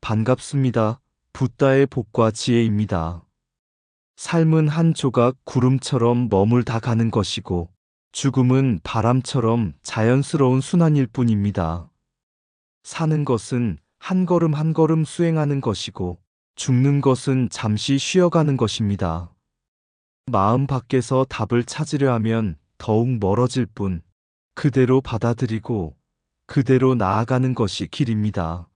반갑습니다. 붓다의 복과 지혜입니다. 삶은 한 조각 구름처럼 머물다 가는 것이고, 죽음은 바람처럼 자연스러운 순환일 뿐입니다. 사는 것은 한 걸음 한 걸음 수행하는 것이고, 죽는 것은 잠시 쉬어가는 것입니다. 마음 밖에서 답을 찾으려 하면 더욱 멀어질 뿐, 그대로 받아들이고, 그대로 나아가는 것이 길입니다.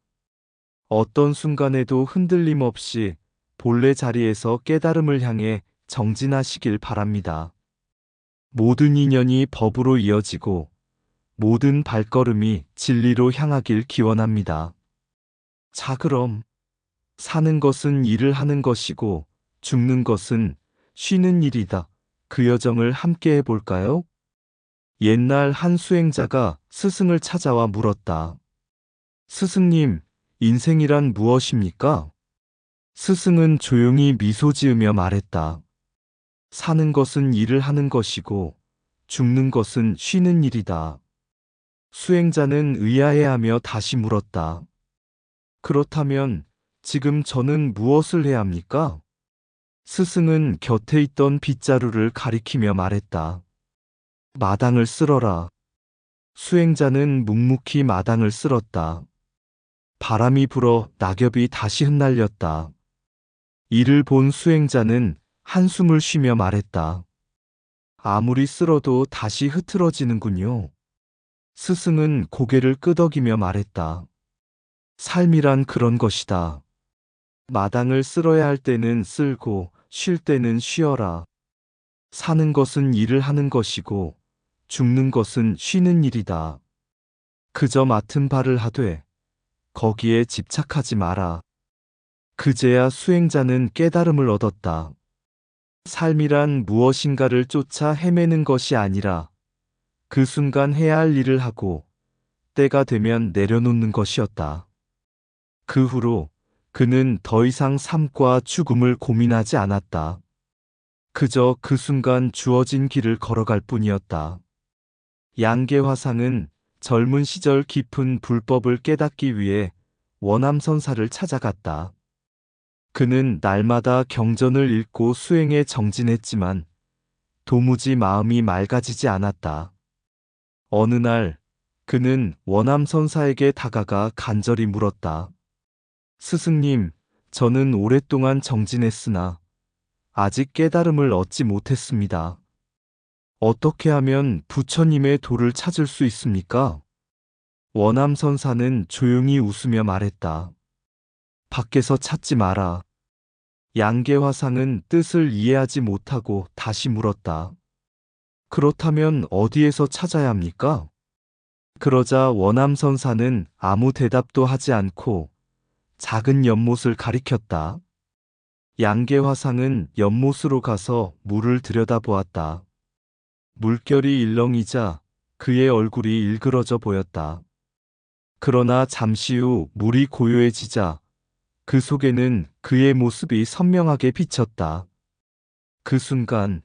어떤 순간에도 흔들림 없이 본래 자리에서 깨달음을 향해 정진하시길 바랍니다. 모든 인연이 법으로 이어지고 모든 발걸음이 진리로 향하길 기원합니다. 자, 그럼 사는 것은 일을 하는 것이고 죽는 것은 쉬는 일이다. 그 여정을 함께 해볼까요? 옛날 한 수행자가 스승을 찾아와 물었다. 스승님, 인생이란 무엇입니까? 스승은 조용히 미소 지으며 말했다. 사는 것은 일을 하는 것이고 죽는 것은 쉬는 일이다. 수행자는 의아해하며 다시 물었다. 그렇다면 지금 저는 무엇을 해야 합니까? 스승은 곁에 있던 빗자루를 가리키며 말했다. 마당을 쓸어라. 수행자는 묵묵히 마당을 쓸었다. 바람이 불어 낙엽이 다시 흩날렸다. 이를 본 수행자는 한숨을 쉬며 말했다. 아무리 쓸어도 다시 흐트러지는군요. 스승은 고개를 끄덕이며 말했다. 삶이란 그런 것이다. 마당을 쓸어야 할 때는 쓸고 쉴 때는 쉬어라. 사는 것은 일을 하는 것이고 죽는 것은 쉬는 일이다. 그저 맡은 바를 하되 거기에 집착하지 마라. 그제야 수행자는 깨달음을 얻었다. 삶이란 무엇인가를 쫓아 헤매는 것이 아니라 그 순간 해야 할 일을 하고 때가 되면 내려놓는 것이었다. 그 후로 그는 더 이상 삶과 죽음을 고민하지 않았다. 그저 그 순간 주어진 길을 걸어갈 뿐이었다. 양계화상은 젊은 시절 깊은 불법을 깨닫기 위해 원암선사를 찾아갔다. 그는 날마다 경전을 읽고 수행에 정진했지만 도무지 마음이 맑아지지 않았다. 어느 날 그는 원암선사에게 다가가 간절히 물었다. 스승님, 저는 오랫동안 정진했으나 아직 깨달음을 얻지 못했습니다. 어떻게 하면 부처님의 도를 찾을 수 있습니까? 원암선사는 조용히 웃으며 말했다. 밖에서 찾지 마라. 양계화상은 뜻을 이해하지 못하고 다시 물었다. 그렇다면 어디에서 찾아야 합니까? 그러자 원암선사는 아무 대답도 하지 않고 작은 연못을 가리켰다. 양계화상은 연못으로 가서 물을 들여다보았다. 물결이 일렁이자 그의 얼굴이 일그러져 보였다. 그러나 잠시 후 물이 고요해지자 그 속에는 그의 모습이 선명하게 비쳤다. 그 순간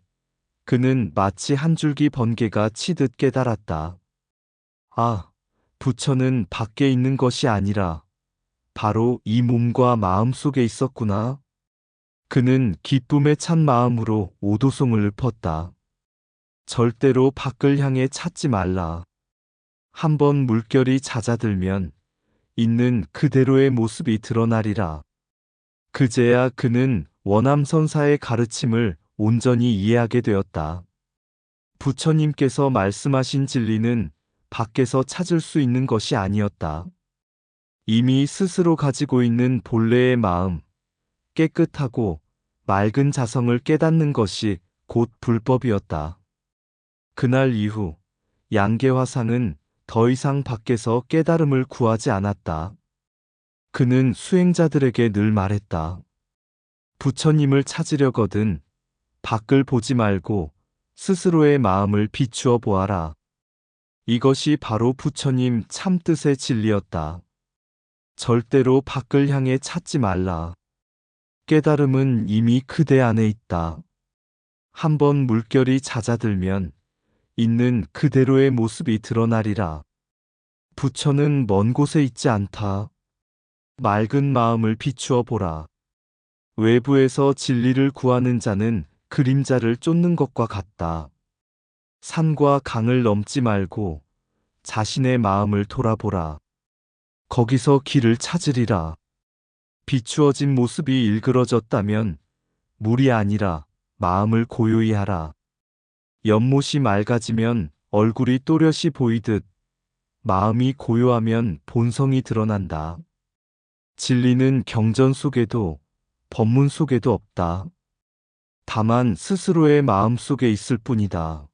그는 마치 한 줄기 번개가 치듯 깨달았다. 아, 부처는 밖에 있는 것이 아니라 바로 이 몸과 마음 속에 있었구나. 그는 기쁨에 찬 마음으로 오도송을 읊었다. 절대로 밖을 향해 찾지 말라. 한번 물결이 잦아들면 있는 그대로의 모습이 드러나리라. 그제야 그는 원암선사의 가르침을 온전히 이해하게 되었다. 부처님께서 말씀하신 진리는 밖에서 찾을 수 있는 것이 아니었다. 이미 스스로 가지고 있는 본래의 마음, 깨끗하고 맑은 자성을 깨닫는 것이 곧 불법이었다. 그날 이후 양계화상은 더 이상 밖에서 깨달음을 구하지 않았다. 그는 수행자들에게 늘 말했다. 부처님을 찾으려거든 밖을 보지 말고 스스로의 마음을 비추어 보아라. 이것이 바로 부처님 참뜻의 진리였다. 절대로 밖을 향해 찾지 말라. 깨달음은 이미 그대 안에 있다. 한번 물결이 잦아들면 있는 그대로의 모습이 드러나리라. 부처는 먼 곳에 있지 않다. 맑은 마음을 비추어 보라. 외부에서 진리를 구하는 자는 그림자를 쫓는 것과 같다. 산과 강을 넘지 말고 자신의 마음을 돌아보라. 거기서 길을 찾으리라. 비추어진 모습이 일그러졌다면 물이 아니라 마음을 고요히 하라. 연못이 맑아지면 얼굴이 또렷이 보이듯 마음이 고요하면 본성이 드러난다. 진리는 경전 속에도 법문 속에도 없다. 다만 스스로의 마음 속에 있을 뿐이다.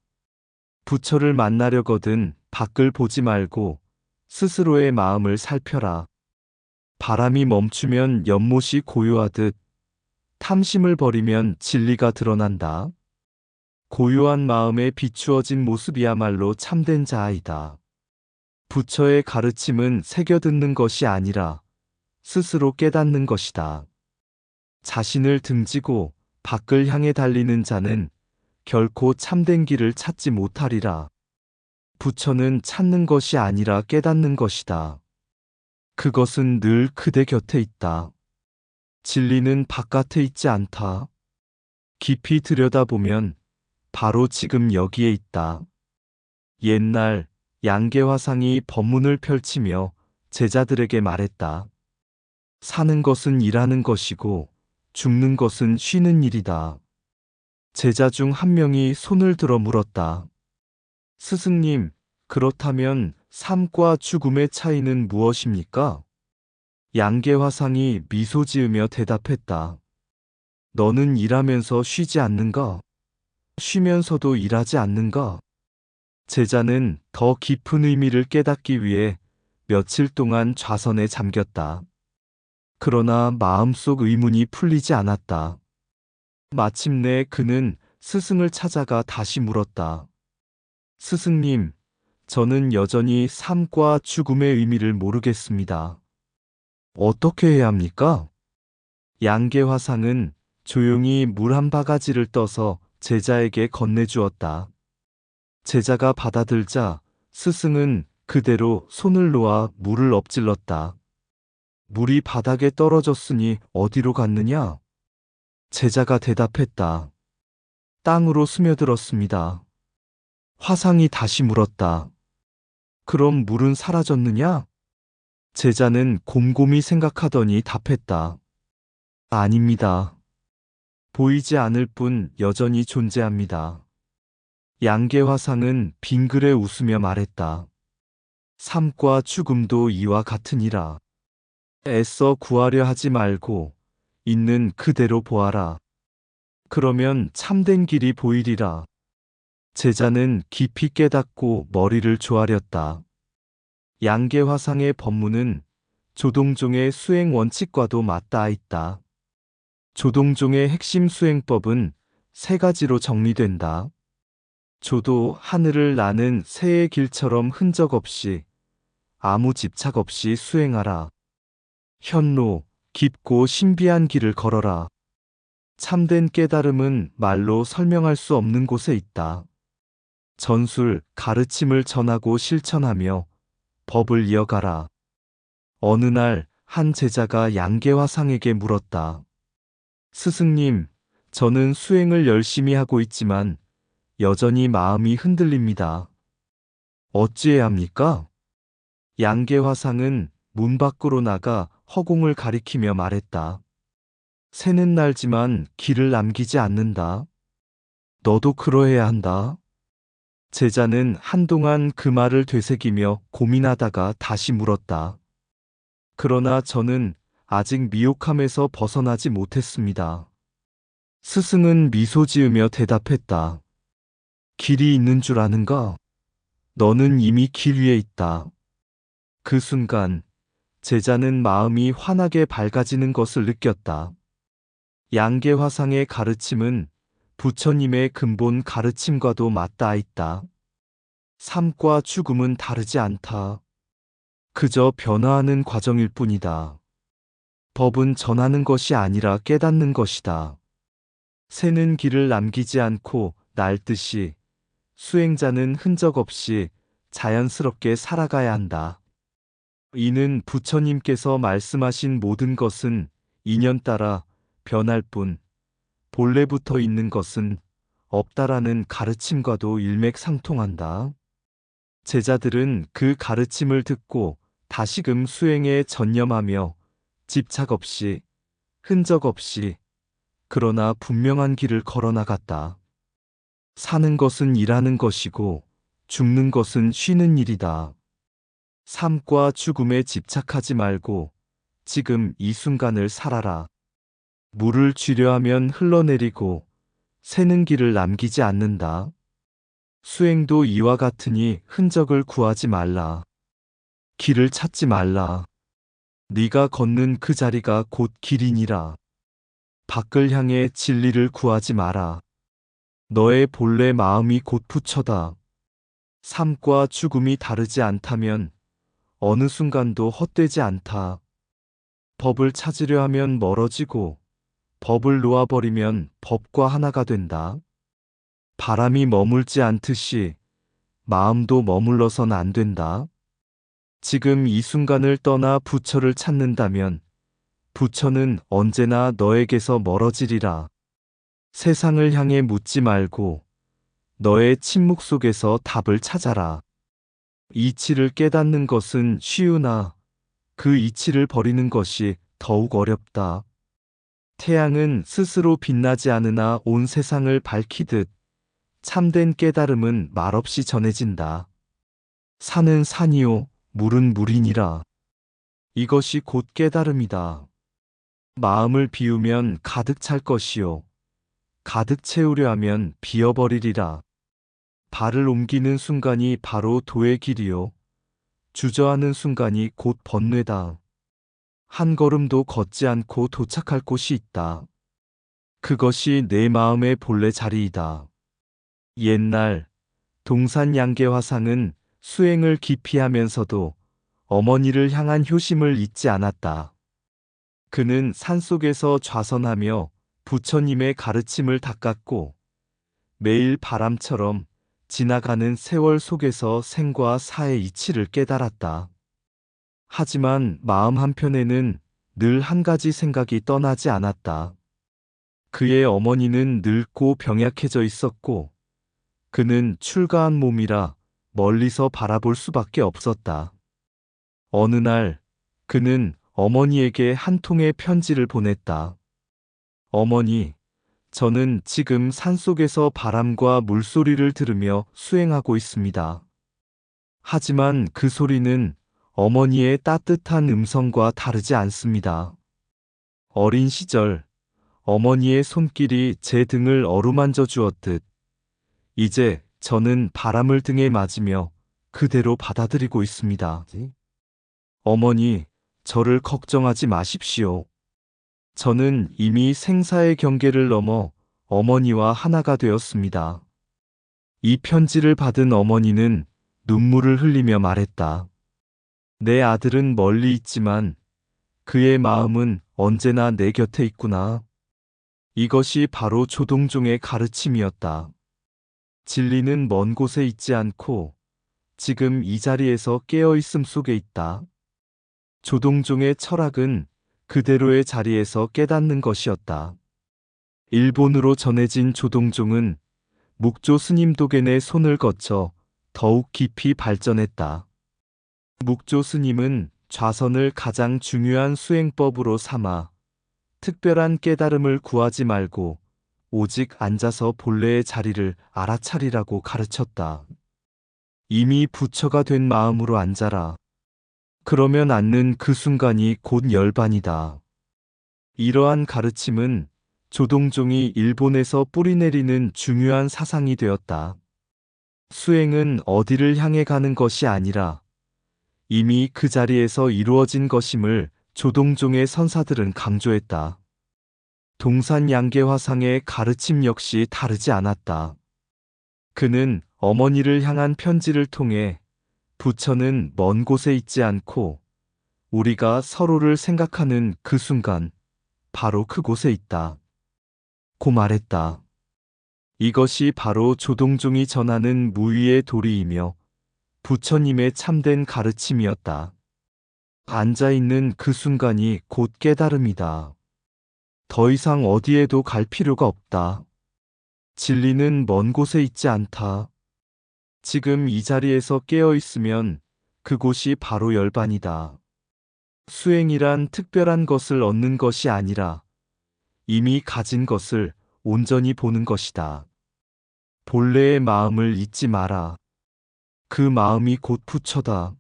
부처를 만나려거든 밖을 보지 말고 스스로의 마음을 살펴라. 바람이 멈추면 연못이 고요하듯 탐심을 버리면 진리가 드러난다. 고요한 마음에 비추어진 모습이야말로 참된 자아이다. 부처의 가르침은 새겨듣는 것이 아니라 스스로 깨닫는 것이다. 자신을 등지고 밖을 향해 달리는 자는 결코 참된 길을 찾지 못하리라. 부처는 찾는 것이 아니라 깨닫는 것이다. 그것은 늘 그대 곁에 있다. 진리는 바깥에 있지 않다. 깊이 들여다보면 바로 지금 여기에 있다. 옛날 양계화상이 법문을 펼치며 제자들에게 말했다. 사는 것은 일하는 것이고 죽는 것은 쉬는 일이다. 제자 중 한 명이 손을 들어 물었다. 스승님, 그렇다면 삶과 죽음의 차이는 무엇입니까? 양계화상이 미소 지으며 대답했다. 너는 일하면서 쉬지 않는가? 쉬면서도 일하지 않는가? 제자는 더 깊은 의미를 깨닫기 위해 며칠 동안 좌선에 잠겼다. 그러나 마음속 의문이 풀리지 않았다. 마침내 그는 스승을 찾아가 다시 물었다. 스승님, 저는 여전히 삶과 죽음의 의미를 모르겠습니다. 어떻게 해야 합니까? 양계화상은 조용히 물 한 바가지를 떠서 제자에게 건네주었다. 제자가 받아들자 스승은 그대로 손을 놓아 물을 엎질렀다. 물이 바닥에 떨어졌으니 어디로 갔느냐? 제자가 대답했다. 땅으로 스며들었습니다. 화상이 다시 물었다. 그럼 물은 사라졌느냐? 제자는 곰곰이 생각하더니 답했다. 아닙니다. 보이지 않을 뿐 여전히 존재합니다. 양계화상은 빙그레 웃으며 말했다. 삶과 죽음도 이와 같으니라. 애써 구하려 하지 말고 있는 그대로 보아라. 그러면 참된 길이 보이리라. 제자는 깊이 깨닫고 머리를 조아렸다. 양계화상의 법문은 조동종의 수행 원칙과도 맞닿아 있다. 조동종의 핵심 수행법은 세 가지로 정리된다. 조도 하늘을 나는 새의 길처럼 흔적 없이 아무 집착 없이 수행하라. 현로, 깊고 신비한 길을 걸어라. 참된 깨달음은 말로 설명할 수 없는 곳에 있다. 전술, 가르침을 전하고 실천하며 법을 이어가라. 어느 날 한 제자가 양계화상에게 물었다. 스승님, 저는 수행을 열심히 하고 있지만 여전히 마음이 흔들립니다. 어찌해야 합니까? 양계화상은 문 밖으로 나가 허공을 가리키며 말했다. 새는 날지만 길을 남기지 않는다. 너도 그러해야 한다. 제자는 한동안 그 말을 되새기며 고민하다가 다시 물었다. 그러나 저는 아직 미혹함에서 벗어나지 못했습니다. 스승은 미소 지으며 대답했다. 길이 있는 줄 아는가? 너는 이미 길 위에 있다. 그 순간 제자는 마음이 환하게 밝아지는 것을 느꼈다. 양계화상의 가르침은 부처님의 근본 가르침과도 맞닿아 있다. 삶과 죽음은 다르지 않다. 그저 변화하는 과정일 뿐이다. 법은 전하는 것이 아니라 깨닫는 것이다. 새는 길을 남기지 않고 날듯이 수행자는 흔적 없이 자연스럽게 살아가야 한다. 이는 부처님께서 말씀하신 모든 것은 인연 따라 변할 뿐 본래부터 있는 것은 없다라는 가르침과도 일맥상통한다. 제자들은 그 가르침을 듣고 다시금 수행에 전념하며 집착 없이 흔적 없이 그러나 분명한 길을 걸어나갔다. 사는 것은 일하는 것이고 죽는 것은 쉬는 일이다. 삶과 죽음에 집착하지 말고 지금 이 순간을 살아라. 물을 쥐려하면 흘러내리고 새는 길을 남기지 않는다. 수행도 이와 같으니 흔적을 구하지 말라. 길을 찾지 말라. 네가 걷는 그 자리가 곧 길이니라. 밖을 향해 진리를 구하지 마라. 너의 본래 마음이 곧 부처다. 삶과 죽음이 다르지 않다면 어느 순간도 헛되지 않다. 법을 찾으려 하면 멀어지고 법을 놓아버리면 법과 하나가 된다. 바람이 머물지 않듯이 마음도 머물러선 안 된다. 지금 이 순간을 떠나 부처를 찾는다면 부처는 언제나 너에게서 멀어지리라. 세상을 향해 묻지 말고 너의 침묵 속에서 답을 찾아라. 이치를 깨닫는 것은 쉬우나 그 이치를 버리는 것이 더욱 어렵다. 태양은 스스로 빛나지 않으나 온 세상을 밝히듯 참된 깨달음은 말없이 전해진다. 산은 산이요, 물은 물이니라. 이것이 곧 깨달음이다. 마음을 비우면 가득 찰 것이요. 가득 채우려 하면 비어버리리라. 발을 옮기는 순간이 바로 도의 길이요. 주저하는 순간이 곧 번뇌다. 한 걸음도 걷지 않고 도착할 곳이 있다. 그것이 내 마음의 본래 자리이다. 옛날 동산양계화상은 수행을 깊이 하면서도 어머니를 향한 효심을 잊지 않았다. 그는 산속에서 좌선하며 부처님의 가르침을 닦았고 매일 바람처럼 지나가는 세월 속에서 생과 사의 이치를 깨달았다. 하지만 마음 한편에는 늘 한 가지 생각이 떠나지 않았다. 그의 어머니는 늙고 병약해져 있었고 그는 출가한 몸이라 멀리서 바라볼 수밖에 없었다. 어느 날 그는 어머니에게 한 통의 편지를 보냈다. 어머니, 저는 지금 산속에서 바람과 물소리를 들으며 수행하고 있습니다. 하지만 그 소리는 어머니의 따뜻한 음성과 다르지 않습니다. 어린 시절 어머니의 손길이 제 등을 어루만져 주었듯 이제 저는 바람을 등에 맞으며 그대로 받아들이고 있습니다. 어머니, 저를 걱정하지 마십시오. 저는 이미 생사의 경계를 넘어 어머니와 하나가 되었습니다. 이 편지를 받은 어머니는 눈물을 흘리며 말했다. 내 아들은 멀리 있지만 그의 마음은 언제나 내 곁에 있구나. 이것이 바로 조동종의 가르침이었다. 진리는 먼 곳에 있지 않고 지금 이 자리에서 깨어있음 속에 있다. 조동종의 철학은 그대로의 자리에서 깨닫는 것이었다. 일본으로 전해진 조동종은 묵조 스님 도겐의 손을 거쳐 더욱 깊이 발전했다. 묵조 스님은 좌선을 가장 중요한 수행법으로 삼아 특별한 깨달음을 구하지 말고 오직 앉아서 본래의 자리를 알아차리라고 가르쳤다. 이미 부처가 된 마음으로 앉아라. 그러면 앉는 그 순간이 곧 열반이다. 이러한 가르침은 조동종이 일본에서 뿌리내리는 중요한 사상이 되었다. 수행은 어디를 향해 가는 것이 아니라 이미 그 자리에서 이루어진 것임을 조동종의 선사들은 강조했다. 동산양계화상의 가르침 역시 다르지 않았다. 그는 어머니를 향한 편지를 통해 부처는 먼 곳에 있지 않고 우리가 서로를 생각하는 그 순간 바로 그곳에 있다. 고 말했다. 이것이 바로 조동종이 전하는 무위의 도리이며 부처님의 참된 가르침이었다. 앉아있는 그 순간이 곧 깨달음이다. 더 이상 어디에도 갈 필요가 없다. 진리는 먼 곳에 있지 않다. 지금 이 자리에서 깨어 있으면 그곳이 바로 열반이다. 수행이란 특별한 것을 얻는 것이 아니라 이미 가진 것을 온전히 보는 것이다. 본래의 마음을 잊지 마라. 그 마음이 곧 부처다.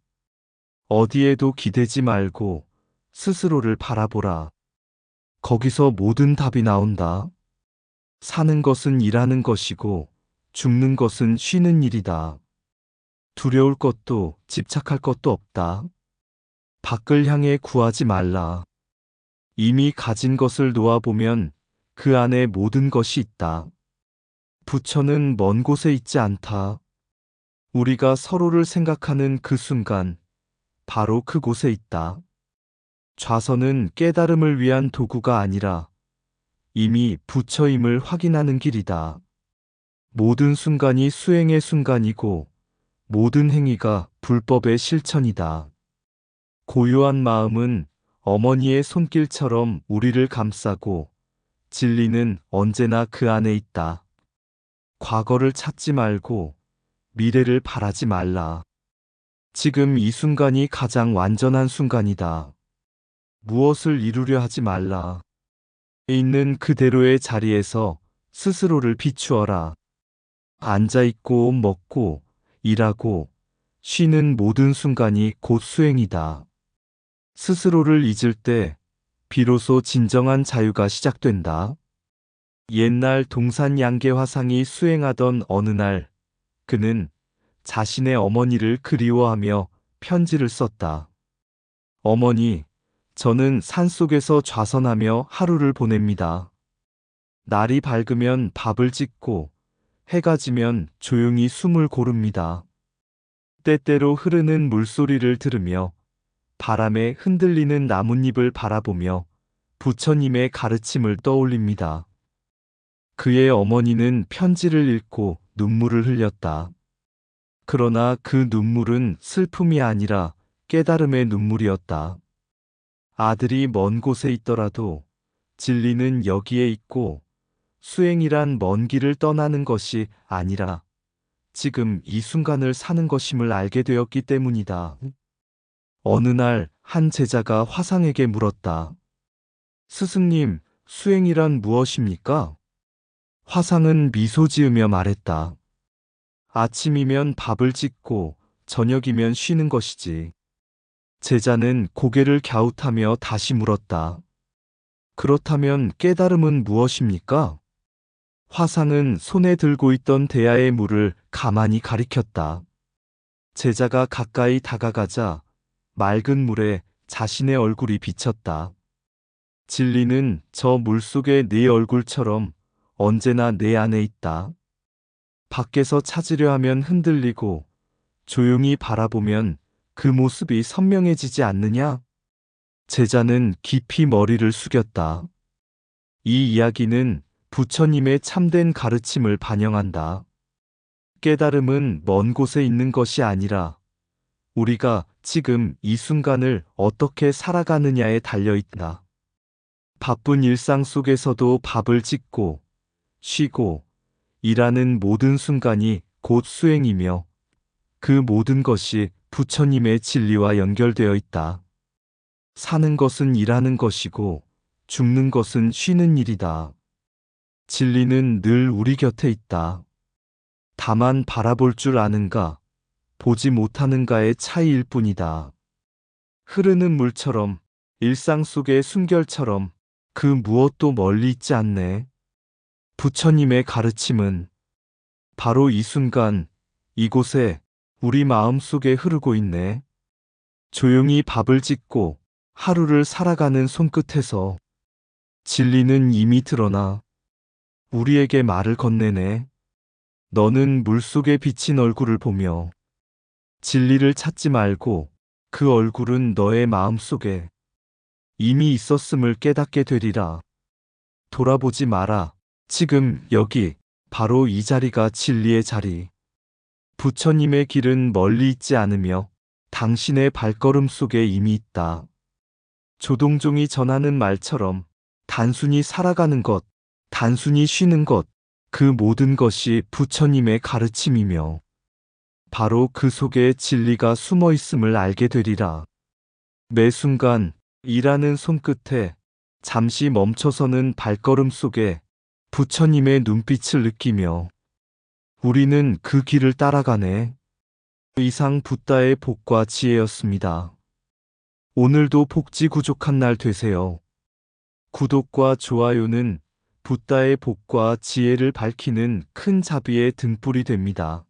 어디에도 기대지 말고 스스로를 바라보라. 거기서 모든 답이 나온다. 사는 것은 일하는 것이고 죽는 것은 쉬는 일이다. 두려울 것도 집착할 것도 없다. 밖을 향해 구하지 말라. 이미 가진 것을 놓아보면 그 안에 모든 것이 있다. 부처는 먼 곳에 있지 않다. 우리가 서로를 생각하는 그 순간 바로 그곳에 있다. 좌선은 깨달음을 위한 도구가 아니라 이미 부처임을 확인하는 길이다. 모든 순간이 수행의 순간이고 모든 행위가 불법의 실천이다. 고요한 마음은 어머니의 손길처럼 우리를 감싸고 진리는 언제나 그 안에 있다. 과거를 찾지 말고 미래를 바라지 말라. 지금 이 순간이 가장 완전한 순간이다. 무엇을 이루려 하지 말라. 있는 그대로의 자리에서 스스로를 비추어라. 앉아있고 먹고 일하고 쉬는 모든 순간이 곧 수행이다. 스스로를 잊을 때 비로소 진정한 자유가 시작된다. 옛날 동산 양계 화상이 수행하던 어느 날 그는 자신의 어머니를 그리워하며 편지를 썼다. 어머니, 저는 산속에서 좌선하며 하루를 보냅니다. 날이 밝으면 밥을 짓고 해가 지면 조용히 숨을 고릅니다. 때때로 흐르는 물소리를 들으며 바람에 흔들리는 나뭇잎을 바라보며 부처님의 가르침을 떠올립니다. 그의 어머니는 편지를 읽고 눈물을 흘렸다. 그러나 그 눈물은 슬픔이 아니라 깨달음의 눈물이었다. 아들이 먼 곳에 있더라도 진리는 여기에 있고 수행이란 먼 길을 떠나는 것이 아니라 지금 이 순간을 사는 것임을 알게 되었기 때문이다. 어느 날 한 제자가 화상에게 물었다. 스승님, 수행이란 무엇입니까? 화상은 미소 지으며 말했다. 아침이면 밥을 짓고 저녁이면 쉬는 것이지. 제자는 고개를 갸웃하며 다시 물었다. 그렇다면 깨달음은 무엇입니까? 화상은 손에 들고 있던 대야의 물을 가만히 가리켰다. 제자가 가까이 다가가자 맑은 물에 자신의 얼굴이 비쳤다. 진리는 저 물속의 네 얼굴처럼 언제나 내 안에 있다. 밖에서 찾으려 하면 흔들리고 조용히 바라보면 그 모습이 선명해지지 않느냐? 제자는 깊이 머리를 숙였다. 이 이야기는 부처님의 참된 가르침을 반영한다. 깨달음은 먼 곳에 있는 것이 아니라 우리가 지금 이 순간을 어떻게 살아가느냐에 달려있다. 바쁜 일상 속에서도 밥을 짓고 쉬고 일하는 모든 순간이 곧 수행이며 그 모든 것이 부처님의 진리와 연결되어 있다. 사는 것은 일하는 것이고 죽는 것은 쉬는 일이다. 진리는 늘 우리 곁에 있다. 다만 바라볼 줄 아는가, 보지 못하는가의 차이일 뿐이다. 흐르는 물처럼, 일상 속의 숨결처럼 그 무엇도 멀리 있지 않네. 부처님의 가르침은 바로 이 순간, 이곳에 우리 마음 속에 흐르고 있네. 조용히 밥을 짓고 하루를 살아가는 손끝에서 진리는 이미 드러나 우리에게 말을 건네네. 너는 물속에 비친 얼굴을 보며 진리를 찾지 말고 그 얼굴은 너의 마음 속에 이미 있었음을 깨닫게 되리라. 돌아보지 마라. 지금 여기 바로 이 자리가 진리의 자리. 부처님의 길은 멀리 있지 않으며 당신의 발걸음 속에 이미 있다. 조동종이 전하는 말처럼 단순히 살아가는 것, 단순히 쉬는 것, 그 모든 것이 부처님의 가르침이며 바로 그 속에 진리가 숨어 있음을 알게 되리라. 매 순간 일하는 손끝에 잠시 멈춰서는 발걸음 속에 부처님의 눈빛을 느끼며 우리는 그 길을 따라가네. 이상 붓다의 복과 지혜였습니다. 오늘도 복지 구족한 날 되세요. 구독과 좋아요는 붓다의 복과 지혜를 밝히는 큰 자비의 등불이 됩니다.